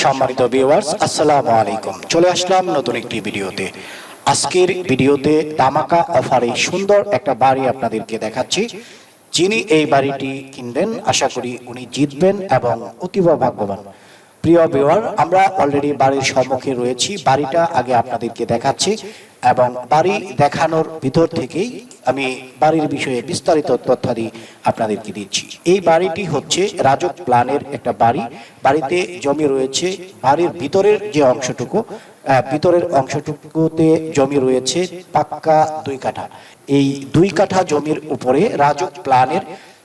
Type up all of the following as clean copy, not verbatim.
সম্মানিত ভিউয়ার্স, আসসালামু আলাইকুম। চলে আসলাম নতুন একটি ভিডিওতে। আজকের ভিডিওতে ধামাকা অফারে সুন্দর একটা বাড়ি আপনাদেরকে দেখাচ্ছি। যিনি এই বাড়িটি কিনবেন আশা করি উনি জিতবেন এবং অতীব ভাগ্যবান। প্রিয় ভিউয়ার, আমরা অলরেডি বাড়ির সম্মুখে রয়েছি। বাড়িটা আগে আপনাদেরকে দেখাচ্ছি এবং বাড়ি দেখানোর ভিতর থেকেই আমি বাড়ির বিষয়ে বিস্তারিত তথ্যাদি আপনাদেরকে দিচ্ছি। এই বাড়িটি হচ্ছে রাজক প্ল্যানের একটা বাড়ি। বাড়িতে জমি রয়েছে, বাড়ির ভিতরের যে অংশটুকু, ভিতরের অংশটুকুতে জমি রয়েছে পাক্কা 2 কাঠা। এই 2 কাঠা জমির উপরে রাজক প্ল্যানের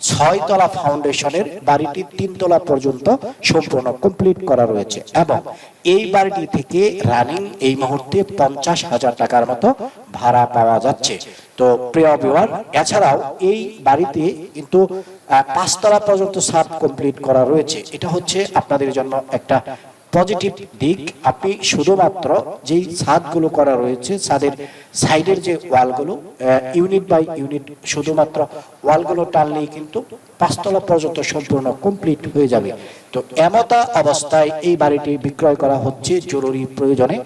6 তলা ফাউন্ডেশনের বাড়িটি 3 তলা পর্যন্ত সম্পূর্ণ কমপ্লিট করা রয়েছে এবং এই বাড়িটি থেকে রানিং এই মুহূর্তে 50,000 টাকার মতো ভাড়া পাওয়া যাচ্ছে। তো প্রিয় ভিউয়ার, এছাড়াও এই বাড়িতে কিন্তু 5 তলা পর্যন্ত ছাদ কমপ্লিট করা রয়েছে। এটা হচ্ছে আপনাদের জন্য একটা পজিটিভ দিক। আপনি শুধুমাত্র যেই ছাদগুলো করা রয়েছে, ছাদের সাইডের যে ওয়ালগুলো ইউনিট বাই ইউনিট শুধুমাত্র ওয়ালগুলো টানলেই কিন্তু 5 তলা পর্যন্ত সম্পূর্ণ কমপ্লিট হয়ে যাবে। তো এমতা অবস্থায় এই বাড়িটি বিক্রয় করা হচ্ছে জরুরি প্রয়োজনে।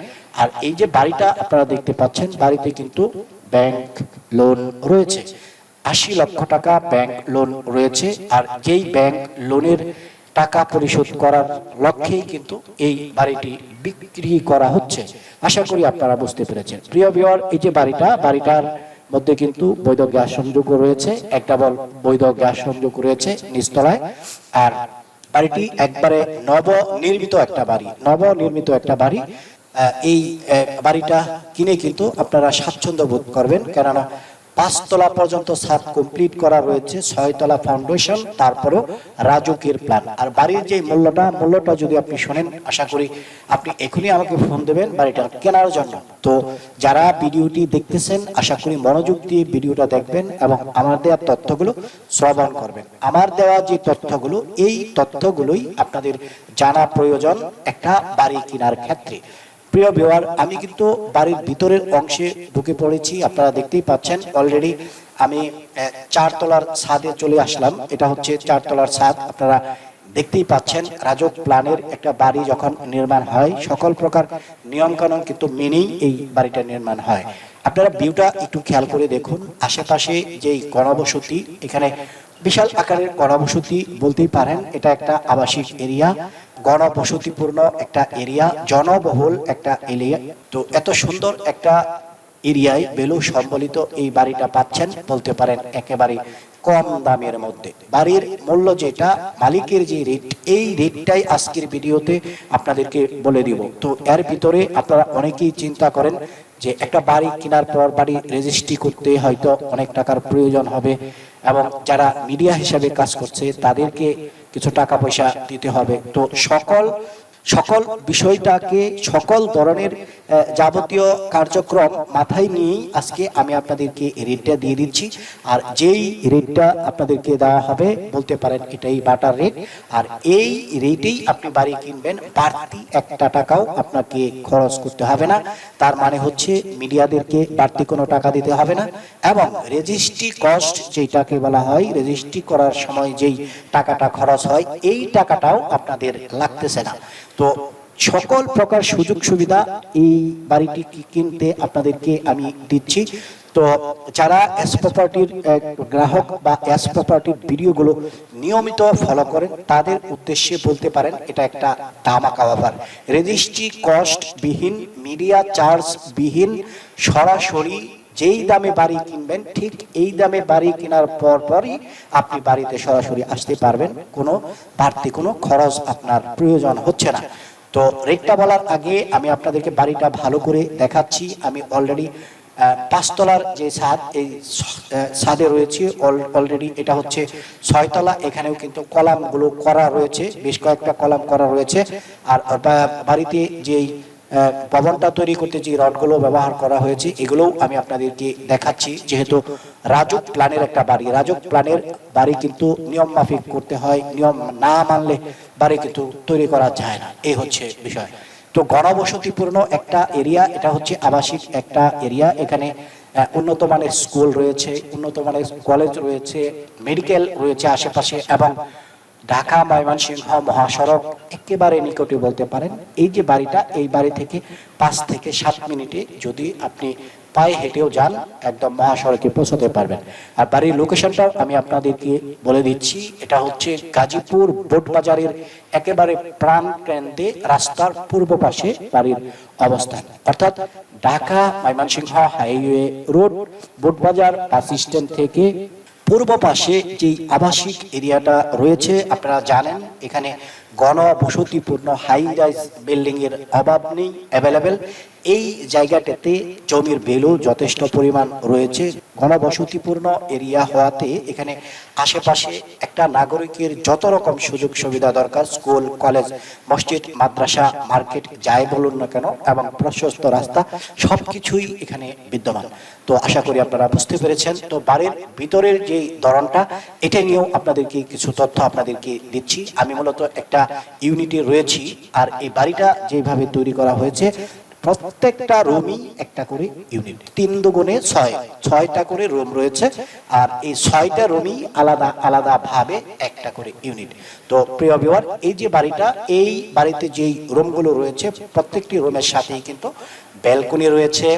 আর এই যে বাড়িটা আপনারা দেখতে পাচ্ছেন, বাড়িতে কিন্তু ব্যাংক লোন রয়েছে, 80 লক্ষ টাকা ব্যাংক লোন রয়েছে। আর যেই ব্যাংক লোনের টাকা পরিশোধ করার লক্ষ্যেই কিন্তু এই বাড়িটি বিক্রি করা হচ্ছে। আশা করি আপনারা বুঝতে পেরেছেন। প্রিয় ভিউয়ার, এই যে বাড়িটার মধ্যে কিন্তু বৈধ গ্যাস সংযোগ রয়েছে, একটা বৈধ গ্যাস সংযোগ রয়েছে নিচতলায়। আর বাড়িটি একবারে নবনির্মিত একটা বাড়ি। এই বাড়িটা কিনে কিন্তু আপনারা স্বাচ্ছন্দ্য বোধ করবেন, কেননা 5 তলা পর্যন্ত ছাদ কমপ্লিট করা রয়েছে, 6 তলা ফাউন্ডেশন, তারপরেও রাজুকের প্ল্যান। আর বাড়ির যে মূল্যটা যদি আপনি শোনেন, আশা করি আপনি এখনই আমাকে ফোন দেবেন বাড়িটা কেনার জন্য। তো যারা ভিডিওটি দেখতেছেন, আশা করি মনোযোগ দিয়ে ভিডিওটা দেখবেন এবং আমার দেওয়া তথ্যগুলো শ্রবণ করবেন। আমার দেওয়া যে তথ্যগুলো, এই তথ্যগুলোই আপনাদের জানা প্রয়োজন একটা বাড়ি কেনার ক্ষেত্রে। প্রিয় ভিউয়ার, আমি কিন্তু বাড়ির ভিতরের অংশে ঢুকে পড়েছি। আপনারা দেখতেই পাচ্ছেন অলরেডি আমি 4 তলার ছাদে চলে আসলাম। এটা হচ্ছে 4 তলার ছাদ। আপনারা দেখতেই পাচ্ছেন রাজক প্ল্যানের একটা বাড়ি যখন নির্মাণ হয়, সকল প্রকার নিয়ম কানুন কিন্তু মেনেই এই বাড়িটা নির্মাণ হয়। আপনারা ভিউটা একটু খেয়াল করে দেখুন। আশেপাশে যেই গণবসতি, এখানে বিশাল আকারের গণবসতি বলতেই পারেন। এটা একটা আবাসিক এরিয়া, গণবসতিপূর্ণ একটা এরিয়া, জনবহুল একটা এরিয়া। তো এত সুন্দর একটা এরিয়ায় বেলু সম্বলিত এই বাড়িটা পাচ্ছেন বলতে পারেন একেবারে কম দামের মধ্যে। বাড়ির মূল্য যেটা, মালিকের যে রেট, এই রেটটাই আজকের ভিডিওতে আপনাদেরকে বলে দিব। তো এর ভিতরে আপনারা অনেকেই চিন্তা করেন যে একটা বাড়ি কেনার পর বাড়ি রেজিস্ট্রি করতে হয়তো অনেক টাকার প্রয়োজন হবে এবং যারা মিডিয়া হিসাবে কাজ করছে তাদেরকে কিছু টাকা পয়সা দিতে হবে। তো সকল বিষয়টাকে, সকল ধরনের যাবতীয় কার্যক্রম মাথায় নিয়েই আজকে আমি আপনাদেরকে রেটটা দিয়ে দিচ্ছি। আর যেই রেটটা আপনাদেরকে দেওয়া হবে বলতে পারেন এটাই বাটার রেট। আর এই রেটেই আপনি বাড়ি কিনবেন, বাড়তি একটা টাকাও আপনাকে খরচ করতে হবে না। তার মানে হচ্ছে মিডিয়াদেরকে বাড়তি কোনো টাকা দিতে হবে না এবং রেজিস্ট্রি কস্ট যেটাকে বলা হয়, রেজিস্ট্রি করার সময় যেই টাকাটা খরচ হয়, এই টাকাটাও আপনাদের লাগতেছে না। তো সকল প্রকার সুযোগ সুবিধা এই বাড়িটি কিনতে আপনাদেরকে আমি দিচ্ছি। তো যারা এস প্রপার্টির গ্রাহক বা এস প্রপার্টির ভিডিওগুলো নিয়মিত ফলো করেন, তাদের উদ্দেশ্যে বলতে পারেন এটা একটা ধামাকা অফার। রেজিস্ট্রি কস্ট বিহীন, মিডিয়া চার্জ বিহীন, সরাসরি যেই দামে বাড়ি কিনবেন ঠিক এই দামে বাড়ি কেনার পরই আপনি বাড়িতে সরাসরি আসতে পারবেন। কোনো বাড়তি কোনো খরচ আপনার প্রয়োজন হচ্ছে না। তো রেটটা বলার আগে আমি আপনাদেরকে বাড়িটা ভালো করে দেখাচ্ছি। আমি অলরেডি 5 তলার যে ছাদ, এই ছাদে রয়েছে অলরেডি। এটা হচ্ছে 6 তলা। এখানেও কিন্তু কলামগুলো করা রয়েছে, বেশ কয়েকটা কলাম করা রয়েছে। আর বাড়িতে যেই ভবনটা তৈরি করতে যে রডগুলো ব্যবহার করা হয়েছে, এগুলোও আমি আপনাদেরকে দেখাচ্ছি। যেহেতু রাজক প্ল্যানের একটা বাড়ি, রাজক প্ল্যানের বাড়ি কিন্তু নিয়ম মাফিক করতে হয়, নিয়ম না মানলে বাড়ি কিন্তু তৈরি করা যায় না, এই হচ্ছে বিষয়। তো গণবসতিপূর্ণ একটা এরিয়া, এটা হচ্ছে আবাসিক একটা এরিয়া। এখানে উন্নত মানের স্কুল রয়েছে, উন্নত মানের কলেজ রয়েছে, মেডিকেল রয়েছে আশেপাশে এবং ঢাকা ময়মনসিংহ মহাসড়ক একেবারে নিকটে বলতে পারেন। এই যে বাড়িটা, এই বাড়ি থেকে 5 থেকে 7 মিনিটে যদি আপনি পায়ে হেঁটেও যান একদম মহাসড়কে পৌঁছতে পারবেন। আর বাড়ির লোকেশনটাও আমি আপনাদেরকে বলে দিচ্ছি, এটা হচ্ছে গাজীপুর বোটবাজারের একেবারে প্রাণ কেন্দ্রে রাস্তার পূর্ব পাশে বাড়ির অবস্থান, অর্থাৎ Dhaka Mymensingh highway road Botbazar bus stand থেকে পূর্ব পাশে যে আবাসিক এরিয়াটা রয়েছে, আপনারা জানেন এখানে ঘনবসতিপূর্ণ হাই রাইজ বিল্ডিং এর অভাব নেই, অ্যাভেলেবেল। এই জায়গাটাতে জমির ভ্যালু যথেষ্ট পরিমাণ রয়েছে। ঘনবসতিপূর্ণ এরিয়া হওয়াতে এখানে আশেপাশে একটা নাগরিকের যত রকম সুযোগ সুবিধা দরকার, স্কুল, কলেজ, মসজিদ, মাদ্রাসা, মার্কেট যাই বলুন না কেন, এবং প্রশস্ত রাস্তা সবকিছুই এখানে বিদ্যমান। তো আশা করি আপনারা বুঝতে পেরেছেন। তো বাড়ির ভিতরের যে ধরনটা, এটা নিয়েও আপনাদেরকে কিছু তথ্য আপনাদেরকে দিচ্ছি। আমি মূলত একটা ইউনিটে রয়েছি, আর এই বাড়িটা যেভাবে তৈরি করা হয়েছে প্রত্যেকটা রুমই একটা করে ইউনিট, 3 দুগুণে 6টা করে রুম রয়েছে, আর এই 6টা রুমই আলাদা আলাদা ভাবে একটা করে ইউনিট। তো প্রিয় ভিউয়ার, এই যে বাড়িটা, এই বাড়িতে যেই রুমগুলো রয়েছে প্রত্যেকটি রুমের সাথেই কিন্তু ব্যালকনি রয়েছে,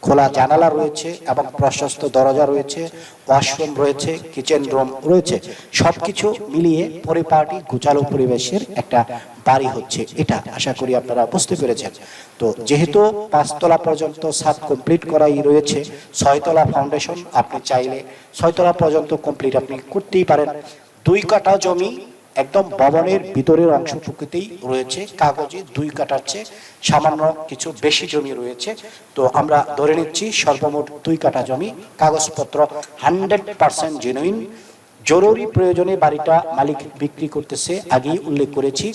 খোলা জানালা রয়েছে এবং প্রশস্ত দরজা রয়েছে, ওয়াশরুম রয়েছে, কিচেন রুম রয়েছে। সবকিছু মিলিয়ে পরিপাটি গোছালো পরিবেশের একটা বাড়ি হচ্ছে এটা। আশা করি আপনারা বুঝতে পেরেছেন। তো যেহেতু 5 তলা পর্যন্ত ছাদ কমপ্লিট করাই রয়েছে, 6 তলা ফাউন্ডেশন, আপনি চাইলে 6 তলা পর্যন্ত কমপ্লিট আপনি করতেই পারেন। 2 কাঠা জমি একদম ভবনের ভিতরের অংশটুকুতেই রয়েছে, কাগজে 2 কাঠার চেয়ে সামান্য কিছু বেশি জমি রয়েছে। তো আমরা ধরে নিচ্ছি সর্বমোট 2 কাঠা জমি, কাগজপত্র 100% জেনুইন। জরুরি প্রয়োজনে বাড়িটা মালিক বিক্রি করতেছে, আগেই উল্লেখ করেছি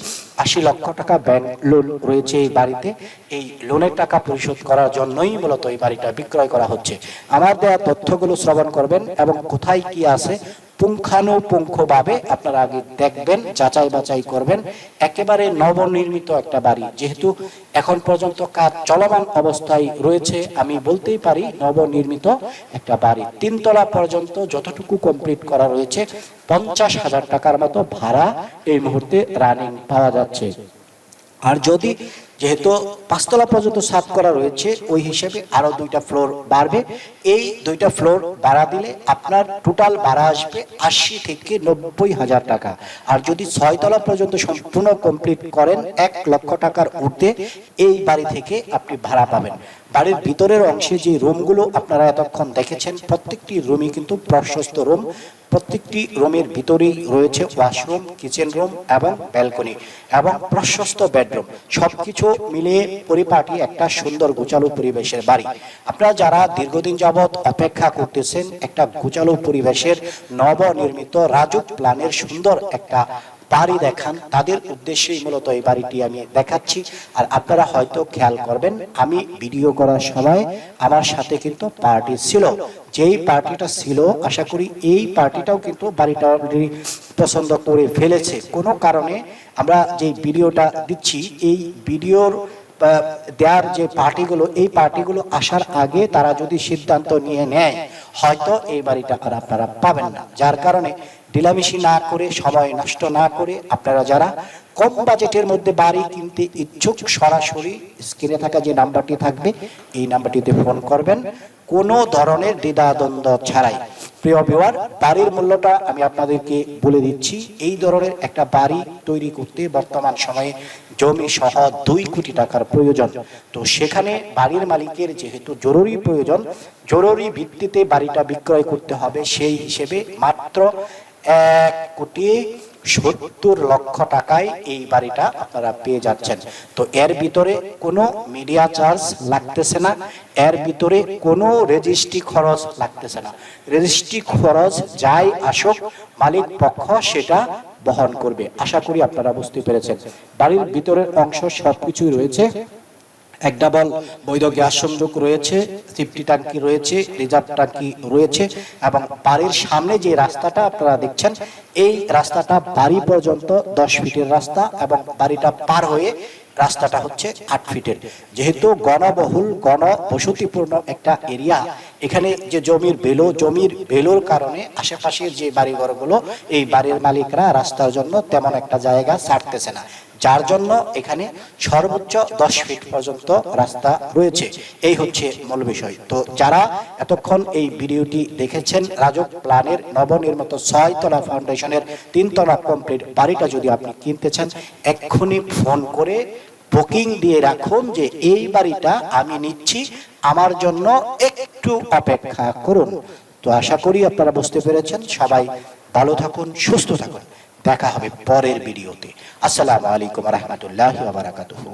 80 লক্ষ টাকা ব্যাংক লোন রয়েছে এই বাড়িতে। এই লোনের টাকা পরিশোধ করার জন্যই মূলত এই বাড়িটা বিক্রয় করা হচ্ছে। আমার দেওয়া তথ্যগুলো শ্রবণ করবেন এবং কোথায় কি আছে পুঙ্খানুপুঙ্খভাবে আপনারা আগে দেখবেন, যাচাই বাছাই করবেন। একেবারে নবনির্মিত একটা বাড়ি, যেহেতু এখন পর্যন্ত কাজ চলমান অবস্থায় রয়েছে, আমি বলতেই পারি নবনির্মিত একটা বাড়ি। 3 তলা পর্যন্ত যতটুকু কমপ্লিট করা রয়েছে 50,000 টাকার মতো ভাড়া এই মুহূর্তে রানিং পাওয়া যাচ্ছে। আর যদি যেহেতু 5 তলা পর্যন্ত ছাদ করা রয়েছে, ওই হিসেবে আরো 2টা ফ্লোর বাড়বে। এই 2টা ফ্লোর ভাড়া দিলে আপনার টোটাল ভাড়া আসবে 80 থেকে 90,000 টাকা। আর যদি 6 তলা পর্যন্ত সম্পূর্ণ কমপ্লিট করেন 1 লক্ষ টাকার ঊর্ধ্বে এই বাড়ি থেকে আপনি ভাড়া পাবেন। বাড়ির ভিতরের অংশে যে রুমগুলো আপনারা এতক্ষণ দেখেছেন প্রত্যেকটি রুমই কিন্তু প্রশস্ত রুম। প্রত্যেকটি রুমের ভিতরেই রয়েছে ওয়াশরুম, কিচেন রুম এবং ব্যালকনি এবং প্রশস্ত বেডরুম। সবকিছু মিলিয়ে পরিপাটি একটা সুন্দর গোছালো পরিবেশের বাড়ি। আপনারা যারা দীর্ঘদিন যাবৎ অপেক্ষা করতেছেন একটা গোছালো পরিবেশের নবনির্মিত রাজুক প্ল্যানের সুন্দর একটা বাড়ি দেখান, তাদের উদ্দেশ্যেই মূলত এই বাড়িটি আমি দেখাচ্ছি। আর আপনারা হয়তো খেয়াল করবেন, আমি ভিডিও করার সময় আমার সাথে কিন্তু পার্টি ছিল। যেই পার্টিটা ছিল, আশা করি এই পার্টিটাও কিন্তু বাড়িটা অলরেডি পছন্দ করে ফেলেছে। কোনো কারণে আমরা যে ভিডিওটা দিচ্ছি, এই ভিডিওর দেওয়ার যে পার্টিগুলো, এই পার্টিগুলো আসার আগে তারা যদি সিদ্ধান্ত নিয়ে নেয়, হয়তো এই বাড়িটা আর আপনারা পাবেন না। যার কারণে ঢিলামিশি না করে, সময় নষ্ট না করে, আপনারা যারা কম বাজেটের মধ্যে বাড়ি কিনতে ইচ্ছুক, সরাসরি স্ক্রিনে থাকা যে নাম্বারটি থাকবে এই নাম্বারটিতে ফোন করবেন, কোনো ধরনের দ্বিধাদ্বন্দ্ব ছাড়াই। প্রিয় ভিউয়ার, বাড়ির মূল্যটা আমি আপনাদেরকে বলে দিচ্ছি। এই ধরনের একটা বাড়ি তৈরি করতে বর্তমান সময়ে জমি সহ 2 কোটি টাকার প্রয়োজন। তো সেখানে বাড়ির মালিকের যেহেতু জরুরি প্রয়োজন, জরুরি ভিত্তিতে বাড়িটা বিক্রয় করতে হবে, সেই হিসেবে মাত্র 1,70,00,000 টাকায় এই বাড়িটা আপনারা পেয়ে যাচ্ছেন। তো এর ভিতরে কোনো মিডিয়া চার্জ লাগতেছে না, এর ভিতরে কোনো রেজিস্ট্রি খরচ লাগতেছে না। রেজিস্ট্রি খরচ যাই আসুক মালিক পক্ষ সেটা বহন করবে। আশা করি আপনারা বুঝতে পেরেছেন। বাড়ির ভিতরের অংশ সবকিছুই রয়েছে। 1 ডাবল বৈধ গ্যাস সংযোগ রয়েছে, সেফটি ট্যাঙ্কি রয়েছে, রিজার্ভ ট্যাঙ্কি রয়েছে এবং বাড়ির সামনে যে রাস্তাটা আপনারা দেখছেন, এই রাস্তাটা বাড়ি পর্যন্ত 10 ফিটের রাস্তা এবং বাড়িটা পার হয়ে রাস্তাটা হচ্ছে 8 ফিটের। যেহেতু গণবহুল বসতিপূর্ণ একটা এরিয়া, এখানে যে জমির বেলোর কারণে আশেপাশের যে বাড়িঘরগুলো, এই বাড়ির মালিকরা রাস্তার জন্য তেমন একটা জায়গা ছাড়তেছে না, যার জন্য এখানে সর্বোচ্চ 10 ফিট পর্যন্ত রাস্তা রয়েছে। এই হচ্ছে মূল বিষয়। তো যারা এতক্ষণ এই ভিডিওটি দেখেছেন, রাজক প্ল্যানের নবনির্মিত 6 তলা ফাউন্ডেশনের 3 তলা কমপ্লিট বাড়িটা যদি আপনি কিনতে চান, এক্ষুনি ফোন করে বুকিং দিয়ে রাখুন যে এই বাড়িটা আমি নিচ্ছি, আমার জন্য একটু অপেক্ষা করুন। তো আশা করি আপনারা বুঝতে পেরেছেন। সবাই ভালো থাকুন, সুস্থ থাকুন। দেখা হবে পরের ভিডিওতে। আসসালামু আলাইকুম ওয়া রাহমাতুল্লাহি ওয়া বারাকাতুহু।